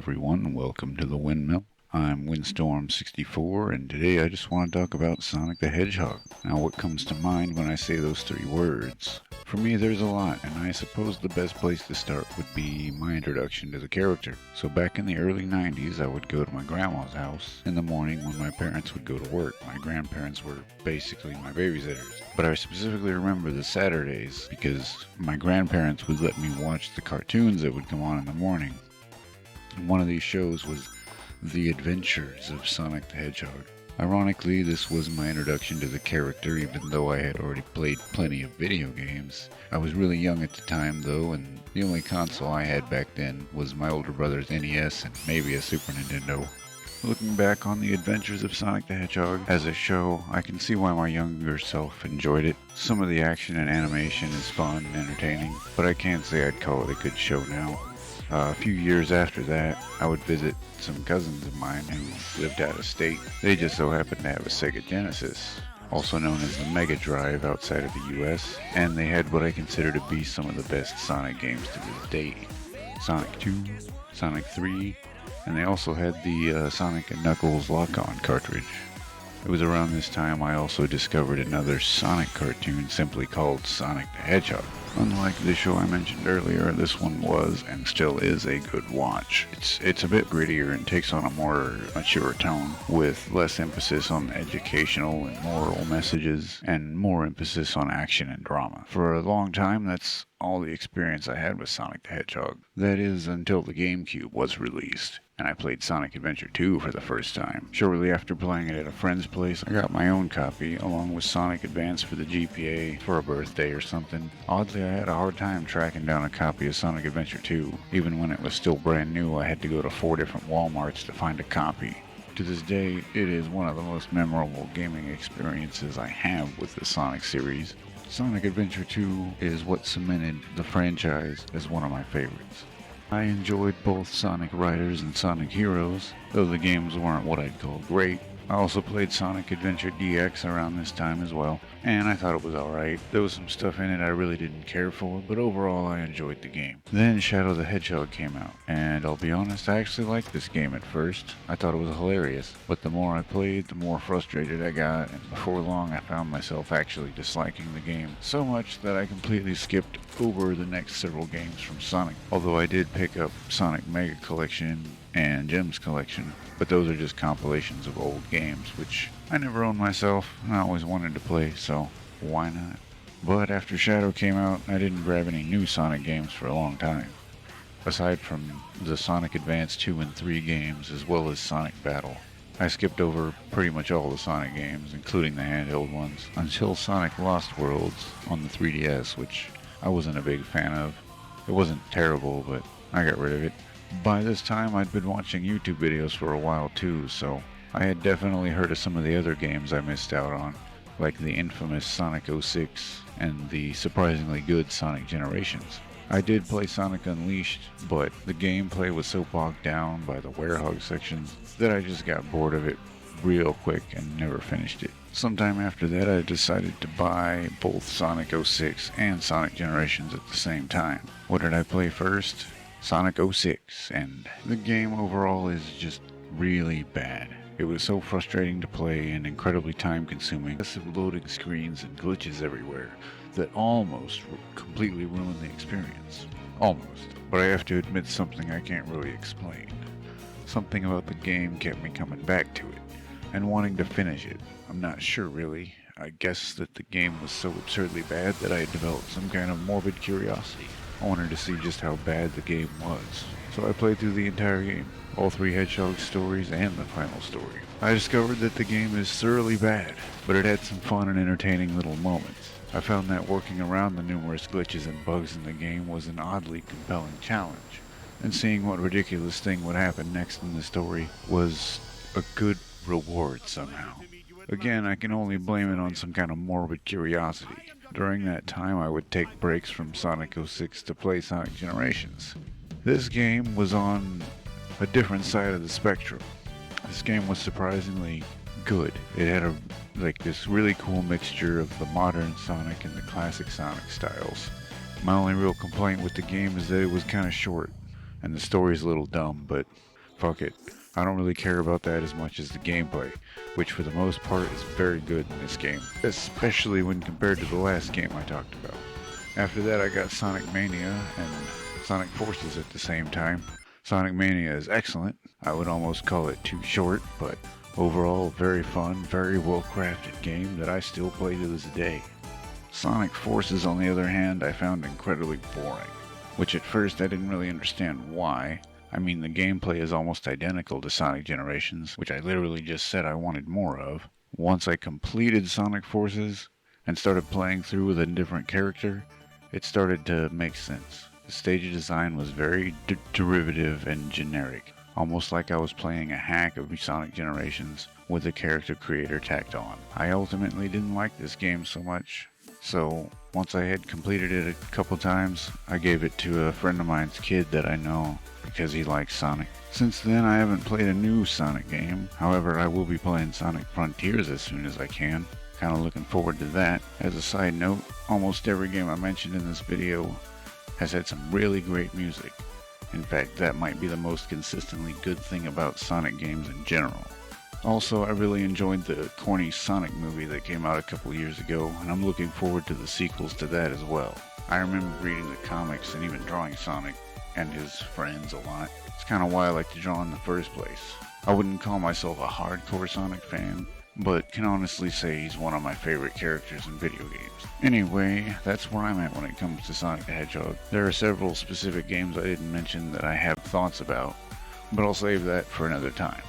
everyone, welcome to the Windmill. I'm Windstorm64, and today I just want to talk about Sonic the Hedgehog. Now, what comes to mind when I say those three words? For me, there's a lot, and I suppose the best place to start would be my introduction to the character. So back in the early 90s, I would go to my grandma's house in the morning when my parents would go to work. My grandparents were basically my babysitters. But I specifically remember the Saturdays because my grandparents would let me watch the cartoons that would come on in the morning. And one of these shows was The Adventures of Sonic the Hedgehog. Ironically, this was my introduction to the character, even though I had already played plenty of video games. I was really young at the time, though, and the only console I had back then was my older brother's NES and maybe a Super Nintendo. Looking back on The Adventures of Sonic the Hedgehog as a show, I can see why my younger self enjoyed it. Some of the action and animation is fun and entertaining, but I can't say I'd call it a good show now. A few years after that, I would visit some cousins of mine who lived out of state. They just so happened to have a Sega Genesis, also known as the Mega Drive outside of the US, and they had what I consider to be some of the best Sonic games to this day. Sonic 2, Sonic 3, and they also had the Sonic & Knuckles lock-on cartridge. It was around this time I also discovered another Sonic cartoon simply called Sonic the Hedgehog. Unlike the show I mentioned earlier, this one was and still is a good watch. It's a bit grittier and takes on a more mature tone, with less emphasis on educational and moral messages and more emphasis on action and drama. For a long time, that's all the experience I had with Sonic the Hedgehog. That is, until the GameCube was released, and I played Sonic Adventure 2 for the first time. Shortly after playing it at a friend's place, I got my own copy, along with Sonic Advance for the GPA for a birthday or something. Oddly, I had a hard time tracking down a copy of Sonic Adventure 2. Even when it was still brand new, I had to go to 4 different Walmarts to find a copy. To this day, it is one of the most memorable gaming experiences I have with the Sonic series. Sonic Adventure 2 is what cemented the franchise as one of my favorites. I enjoyed both Sonic Riders and Sonic Heroes, though the games weren't what I'd call great. I also played Sonic Adventure DX around this time as well, and I thought it was alright. There was some stuff in it I really didn't care for, but overall I enjoyed the game. Then Shadow the Hedgehog came out, and I'll be honest, I actually liked this game at first. I thought it was hilarious, but the more I played, the more frustrated I got, and before long I found myself actually disliking the game so much that I completely skipped over the next several games from Sonic. Although I did pick up Sonic Mega Collection and Gems Collection, but those are just compilations of old games, which I never owned myself, and I always wanted to play, so why not? But after Shadow came out, I didn't grab any new Sonic games for a long time. Aside from the Sonic Advance 2 and 3 games, as well as Sonic Battle, I skipped over pretty much all the Sonic games, including the handheld ones, until Sonic Lost Worlds on the 3DS, which I wasn't a big fan of. It wasn't terrible, but I got rid of it. By this time, I'd been watching YouTube videos for a while too, so I had definitely heard of some of the other games I missed out on, like the infamous Sonic 06 and the surprisingly good Sonic Generations. I did play Sonic Unleashed, but the gameplay was so bogged down by the Werehog sections that I just got bored of it real quick and never finished it. Sometime after that, I decided to buy both Sonic 06 and Sonic Generations at the same time. What did I play first? Sonic 06, and the game overall is just really bad. It was so frustrating to play and incredibly time-consuming. Massive loading screens and glitches everywhere that almost completely ruined the experience. Almost. But I have to admit something I can't really explain. Something about the game kept me coming back to it and wanting to finish it. I'm not sure really. I guess that the game was so absurdly bad that I had developed some kind of morbid curiosity. I wanted to see just how bad the game was. So I played through the entire game, all 3 Hedgehog stories and the final story. I discovered that the game is thoroughly bad, but it had some fun and entertaining little moments. I found that working around the numerous glitches and bugs in the game was an oddly compelling challenge, and seeing what ridiculous thing would happen next in the story was a good reward somehow. Again, I can only blame it on some kind of morbid curiosity. During that time, I would take breaks from Sonic 06 to play Sonic Generations. This game was on a different side of the spectrum. This game was surprisingly good. It had this really cool mixture of the modern Sonic and the classic Sonic styles. My only real complaint with the game is that it was kind of short, and the story's a little dumb, but fuck it. I don't really care about that as much as the gameplay, which for the most part is very good in this game, especially when compared to the last game I talked about. After that I got Sonic Mania and Sonic Forces at the same time. Sonic Mania is excellent. I would almost call it too short, but overall very fun, very well crafted game that I still play to this day. Sonic Forces, on the other hand, I found incredibly boring, which at first I didn't really understand why. I mean, the gameplay is almost identical to Sonic Generations, which I literally just said I wanted more of. Once I completed Sonic Forces and started playing through with a different character, it started to make sense. The stage design was very derivative and generic, almost like I was playing a hack of Sonic Generations with a character creator tacked on. I ultimately didn't like this game so much, so once I had completed it a couple times, I gave it to a friend of mine's kid that I know because he likes Sonic. Since then I haven't played a new Sonic game, however I will be playing Sonic Frontiers as soon as I can. Kinda looking forward to that. As a side note, almost every game I mentioned in this video has had some really great music. In fact, that might be the most consistently good thing about Sonic games in general. Also, I really enjoyed the corny Sonic movie that came out a couple years ago, and I'm looking forward to the sequels to that as well. I remember reading the comics and even drawing Sonic and his friends a lot. It's kinda why I like to draw in the first place. I wouldn't call myself a hardcore Sonic fan, but can honestly say he's one of my favorite characters in video games. Anyway, that's where I'm at when it comes to Sonic the Hedgehog. There are several specific games I didn't mention that I have thoughts about, but I'll save that for another time.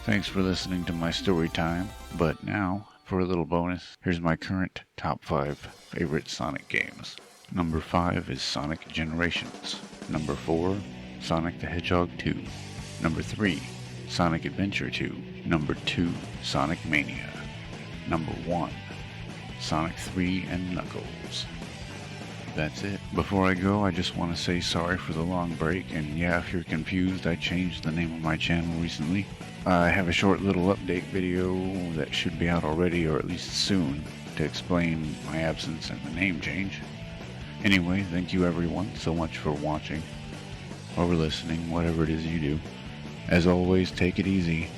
Thanks for listening to my story time, but now, for a little bonus, here's my current top 5 favorite Sonic games. Number 5 is Sonic Generations. Number 4, Sonic the Hedgehog 2. Number 3, Sonic Adventure 2. Number 2, Sonic Mania. Number 1, Sonic 3 and Knuckles. That's it. Before I go, I just want to say sorry for the long break, and yeah, if you're confused, I changed the name of my channel recently. I have a short little update video that should be out already, or at least soon, to explain my absence and the name change. Anyway, thank you everyone so much for watching, or listening, whatever it is you do. As always, take it easy,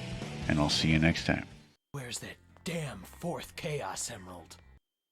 and I'll see you next time. Where's that damn fourth Chaos Emerald?